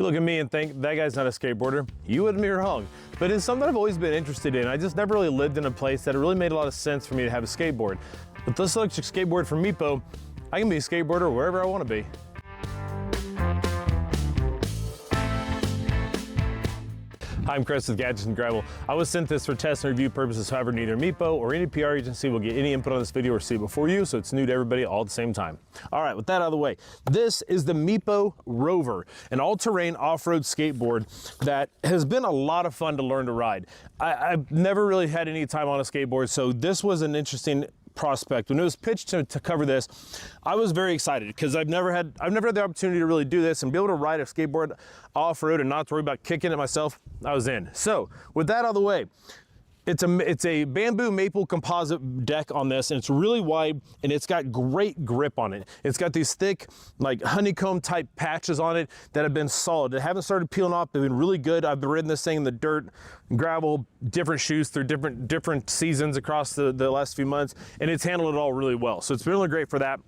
You look at me and think, that guy's not a skateboarder. You wouldn't be wrong. But it's something I've always been interested in. I just never really lived in a place that it really made a lot of sense for me to have a skateboard. With this electric skateboard from Meepo, I can be a skateboarder wherever I want to be. Hi, I'm Chris with Gadgets and Gravel. I was sent this for test and review purposes. However, neither Meepo or any PR agency will get any input on this video or see it before you, so it's new to everybody all at the same time. All right, with that out of the way, this is the Meepo Rover, an all-terrain off-road skateboard that has been a lot of fun to learn to ride. I've never really had any time on a skateboard, so this was an interesting prospect. When it was pitched to cover this, I was very excited because I've never had the opportunity to really do this and be able to ride a skateboard off-road and not to worry about kicking it myself. I was in. So with that out of the way, it's a bamboo maple composite deck on this, and it's really wide and it's got great grip on it. It's got these thick, like honeycomb type patches on it that have been solid. They haven't started peeling off. They've been really good. I've been riding this thing in the dirt, gravel, different shoes through different seasons across the last few months, and it's handled it all really well. So it's been really great for that.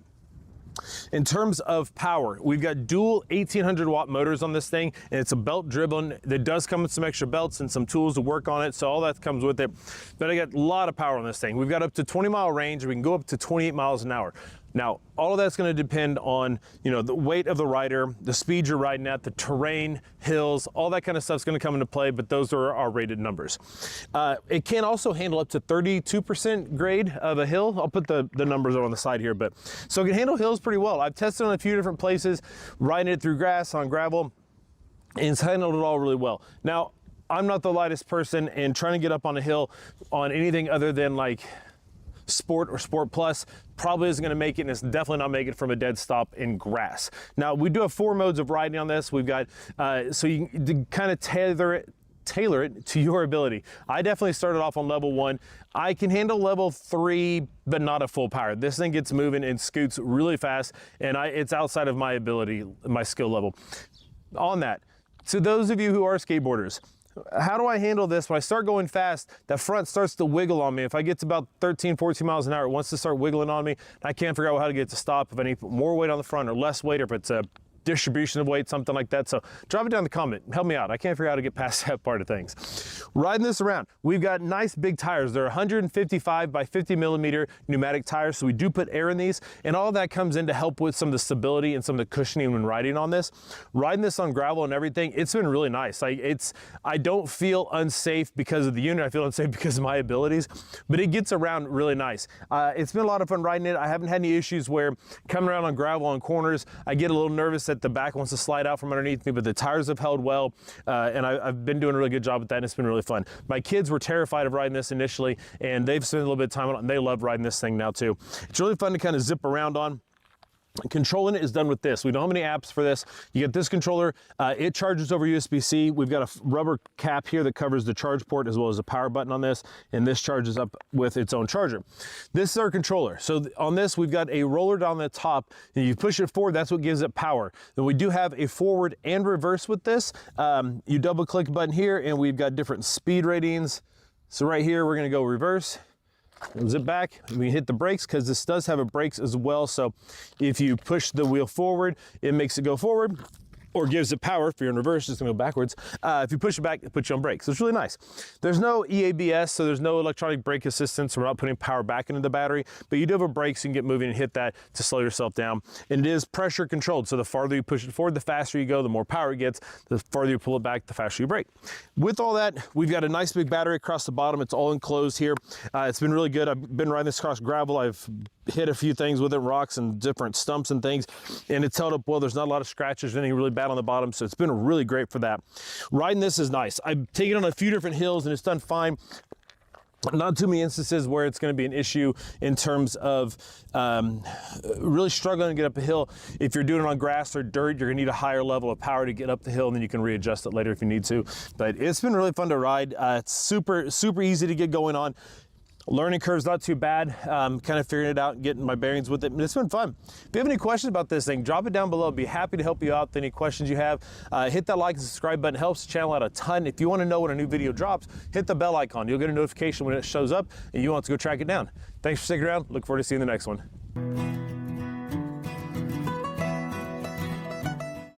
In terms of power, we've got dual 1800 watt motors on this thing, and it's a belt driven. That does come with some extra belts and some tools to work on it, so all that comes with it. But I got a lot of power on this thing. We've got up to 20-mile range. We can go up to 28 miles an hour. Now, all of that's going to depend on, the weight of the rider, the speed you're riding at, the terrain, hills, all that kind of stuff's going to come into play, but those are our rated numbers. It can also handle up to 32% grade of a hill. I'll put the numbers on the side here, but so it can handle hills pretty well. I've tested on a few different places, riding it through grass, on gravel, and it's handled it all really well. Now, I'm not the lightest person, and trying to get up on a hill on anything other than like Sport or Sport Plus probably isn't going to make it, and it's definitely not making it from a dead stop in grass. Now, we do have 4 modes of riding on this. We've got so you can kind of tailor it to your ability. I definitely started off on level 1. I can handle level 3, but not at full power. This thing gets moving and scoots really fast, and it's outside of my ability, my skill level. On that, to those of you who are skateboarders, how do I handle this? When I start going fast, that front starts to wiggle on me. If I get to about 13, 14 miles an hour, it wants to start wiggling on me. I can't figure out how to get it to stop, if I need to put more weight on the front or less weight, or if it's a distribution of weight, something like that. So drop it down in the comment, help me out. I can't figure out how to get past that part of things. Riding this around, we've got nice big tires. They're 155 by 50 millimeter pneumatic tires, so we do put air in these, and all of that comes in to help with some of the stability and some of the cushioning when riding on this. Riding this on gravel and everything, it's been really nice. I don't feel unsafe because of the unit. I feel unsafe because of my abilities, but it gets around really nice. It's been a lot of fun riding it. I haven't had any issues where coming around on gravel on corners, I get a little nervous that the back wants to slide out from underneath me, but the tires have held well, and I've been doing a really good job with that, and it's been really fun. My kids were terrified of riding this initially, and they've spent a little bit of time on it, and they love riding this thing now too. It's really fun to kind of zip around on. Controlling it is done with this. We don't have any apps for this. You get this controller. It charges over USB-C. We've got a rubber cap here that covers the charge port as well as the power button on this, and this charges up with its own charger. This is our controller. So on this, we've got a roller down the top, and you push it forward, that's what gives it power. Then we do have a forward and reverse with this. You double click a button here, and we've got different speed ratings. So right here, we're gonna go reverse. Zip back, we hit the brakes because this does have a brakes as well. So if you push the wheel forward, it makes it go forward, or gives it power. If you're in reverse, it's gonna go backwards. If you push it back, it puts you on brakes. So it's really nice. There's no EABS, so there's no electronic brake assistance. So we're not putting power back into the battery, but you do have a brake, so you can get moving and hit that to slow yourself down. And it is pressure controlled. So the farther you push it forward, the faster you go, the more power it gets. The farther you pull it back, the faster you brake. With all that, we've got a nice big battery across the bottom. It's all enclosed here. It's been really good. I've been riding this across gravel. I've hit a few things with it, rocks and different stumps and things, and it's held up well. There's not a lot of scratches or anything really bad on the bottom, so it's been really great for that. Riding this is nice. I've taken it on a few different hills and it's done fine. Not too many instances where it's going to be an issue in terms of really struggling to get up a hill. If you're doing it on grass or dirt, you're going to need a higher level of power to get up the hill, and then you can readjust it later if you need to. But it's been really fun to ride. It's super easy to get going on. Learning curve's not too bad. Kind of figuring it out and getting my bearings with it, but it's been fun. If you have any questions about this thing, drop it down below. I'd be happy to help you out with any questions you have. Hit that like and subscribe button. It helps the channel out a ton. If you want to know when a new video drops, hit the bell icon. You'll get a notification when it shows up, and you want to go track it down. Thanks for sticking around. Look forward to seeing the next one.